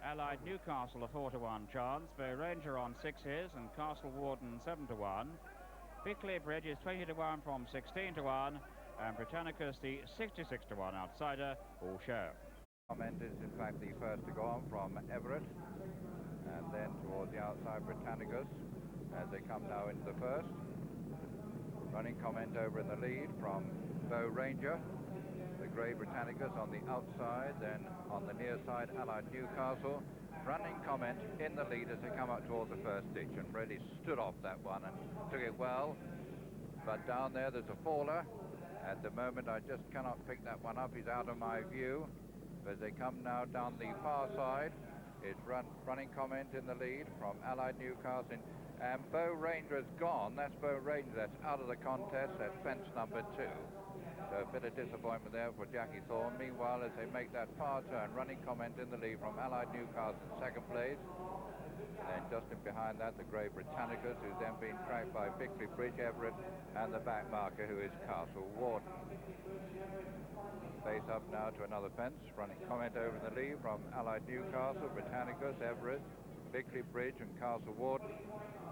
Allied Newcastle a 4-to-1 chance, Bow Ranger on 6s and Castle Warden 7-to-1. Bickley Bridge is 20-to-1 from 16-to-1, and Britannicus the 66-to-1 outsider, all show. Comment is in fact the first to go on from Everett, and then towards the outside Britannicus as they come now into the first. Running Comment over in the lead from Bow Ranger. The grey Britannicus on the outside, then on the near side Allied Newcastle. Running Comment in the lead as they come up towards the first ditch and really stood off that one and took it well. But down there's a faller. At the moment I just cannot pick that one up, he's out of my view. But as they come now down the far side, it's Running Comment in the lead from Allied Newcastle. And Bow Ranger has gone. That's Bow Ranger, that's out of the contest, that's fence number 2. So a bit of disappointment there for Jackie Thorne. Meanwhile, as they make that far turn, Running Comment in the lead from Allied Newcastle in second place. Then just in behind that, the grey Britannicus, who's then been tracked by Bickley Bridge, Everett, and the back marker, who is Castle Warden. Face up now to another fence. Running Comment over in the lead from Allied Newcastle, Britannicus, Everett, Bickley Bridge, and Castle Warden.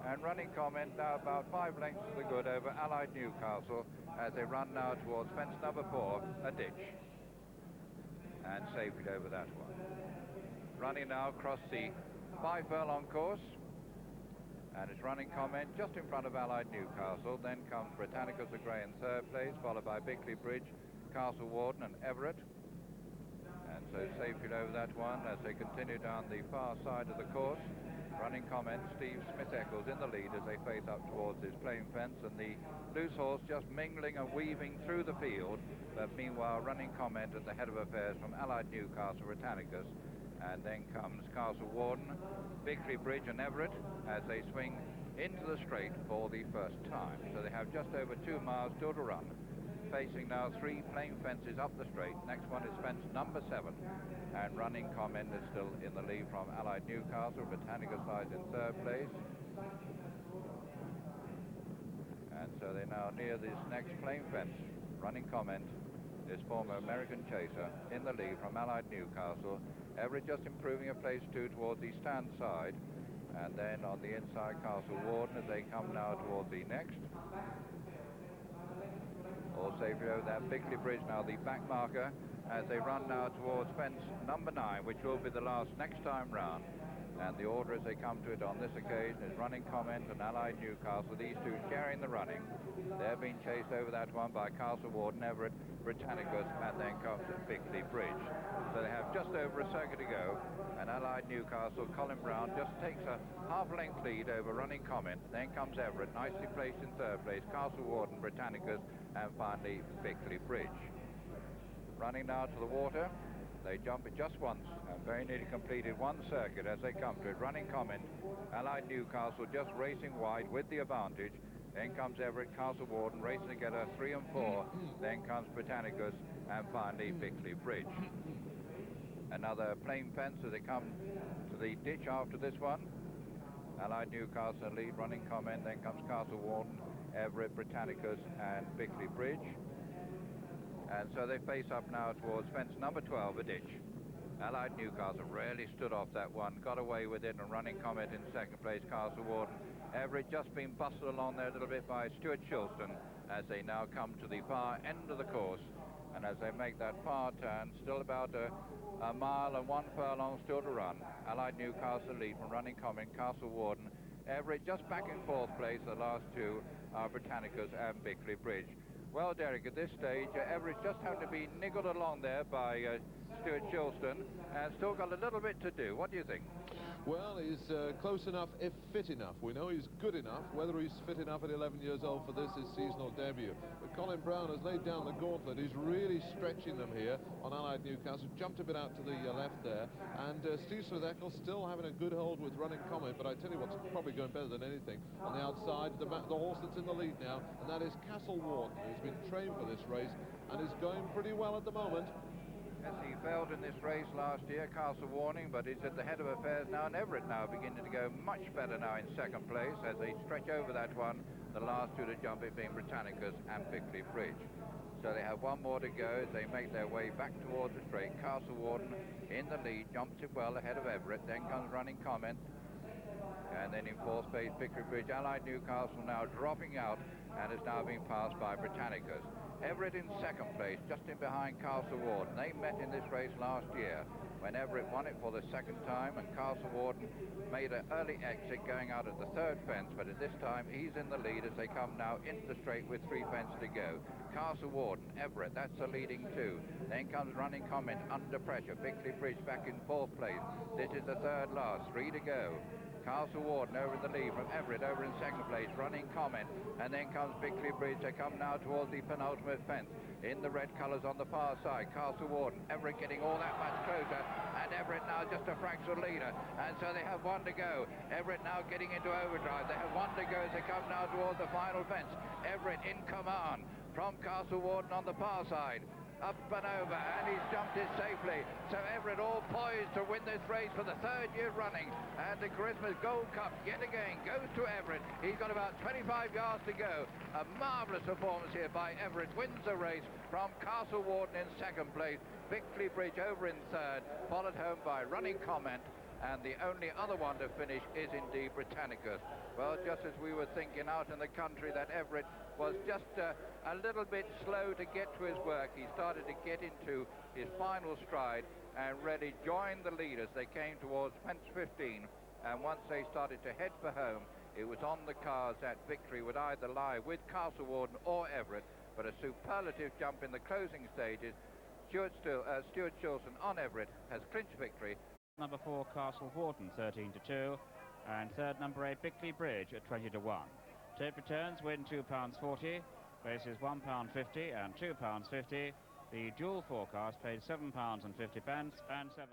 And Running Comment now about 5 lengths to the good over Allied Newcastle as they run now towards fence number 4, a ditch. And safely over that one. Running now across the 5 furlong course. And it's Running Comment just in front of Allied Newcastle. Then comes Britannicus the Grey in third place, followed by Bickley Bridge, Castle Warden, and Everett. And so safely over that one as they continue down the far side of the course. Running Comment, Steve Smith-Eccles in the lead as they face up towards this plain fence, and the loose horse just mingling and weaving through the field. But meanwhile, Running Comment at the head of affairs from Allied Newcastle, Britannicus. And then comes Castle Warden, Bickley Bridge, and Everett as they swing into the straight for the first time. So they have just over 2 miles still to run. Facing now 3 plain fences up the straight. Next one is fence number 7, and Running Comment is still in the lead from Allied Newcastle. Britannicus lies in third place, and so they're now near this next plain fence. Running Comment, this former American chaser, in the lead from Allied Newcastle. Everett just improving a place 2 towards the stand side, and then on the inside Castle Warden as they come now towards the next. All safely over that Bickley Bridge now, the back marker, as they run now towards fence number 9, which will be the last next time round. And the order as they come to it on this occasion is Running Comment and Allied Newcastle, these 2 sharing the running. They're being chased over that one by Castle Warden, Everett, Britannicus, and then comes Bickley Bridge. So they have just over a circuit to go, and Allied Newcastle, Colin Brown, just takes a half-length lead over Running Comment. Then comes Everett, nicely placed in third place, Castle Warden, Britannicus, and finally Bickley Bridge. Running now to the water. They jump it just once and very nearly completed 1 circuit as they come to it. Running Comment, Allied Newcastle just racing wide with the advantage. Then comes Everett, Castle Warden racing together 3 and 4. Then comes Britannicus, and finally Bickley Bridge. Another plain fence as they come to the ditch after this one. Allied Newcastle lead, Running Comment, then comes Castle Warden, Everett, Britannicus, and Bickley Bridge. And so they face up now towards fence number 12, a ditch. Allied Newcastle really stood off that one, got away with it, and Running Comment in second place, Castle Warden. Everett just been bustled along there a little bit by Stuart Shilston as they now come to the far end of the course. And as they make that far turn, still about a mile and 1 furlong still to run. Allied Newcastle lead from Running Comment, Castle Warden. Everett just back in 4th place. The last 2 are Britannicus and Bickley Bridge. Well, Derek, at this stage, Everett just having to be niggled along there by Stuart Shilston, and still got a little bit to do. What do you think? Well, he's close enough if fit enough. We know he's good enough. Whether he's fit enough at 11 years old for this his seasonal debut. But Colin Brown has laid down the gauntlet. He's really stretching them here on Allied Newcastle. Jumped a bit out to the left there. And Steve Smith-Eccles still having a good hold with Running Comment. But I tell you what's probably going better than anything. On the outside, the horse that's in the lead now, and that is Castle Warden, who's been trained for this race and is going pretty well at the moment. Yes, he failed in this race last year, Castle Warning, but he's at the head of affairs now, and Everett now beginning to go much better now in second place as they stretch over that one, the last 2 to jump it being Britannicus and Bickley Bridge. So they have one more to go as they make their way back towards the straight. Castle Warden in the lead, jumps it well ahead of Everett. Then comes Running Comment. And then in fourth place, Victory Bridge. Allied Newcastle now dropping out and is now being passed by Britannicus. Everett in second place, just in behind Castle Warden. They met in this race last year when Everett won it for the second time, and Castle Warden made an early exit going out at the third fence, but at this time he's in the lead as they come now into the straight with 3 fences to go. Castle Warden, Everett, that's the leading two. Then comes Running Comment under pressure. Victory Bridge back in fourth place. This is the third last, 3 to go. Castle Warden over in the lead from Everett over in second place, Running Comment, and then comes Victory Bridge. They come now towards the penultimate fence in the red colours on the far side. Castle Warden, Everett getting all that much closer, and Everett now just a fractional leader, and so they have 1 to go. Everett now getting into overdrive. They have 1 to go as they come now towards the final fence. Everett in command from Castle Warden on the far side. Up and over, and he's jumped it safely. So Everett all poised to win this race for the third year running, and the Christmas Gold Cup yet again goes to Everett. He's got about 25 yards to go. A marvellous performance here by Everett. Wins the race from Castle Warden in second place. Victory Bridge over in third, followed home by Running Comment, and the only other one to finish is indeed Britannicus. Well, just as we were thinking out in the country that Everett was just a little bit slow to get to his work, he started to get into his final stride and really joined the leaders. They came towards fence 15, and once they started to head for home, it was on the cards that victory would either lie with Castle Warden or Everett, but a superlative jump in the closing stages. Stuart Shilston on Everett has clinched victory. Number 4, Castle Warden, 13 to 2, and third number 8, Bickley Bridge at 20 to 1. Tape returns win £2.40, races £1.50 and £2.50. The dual forecast paid £7.50 and 7.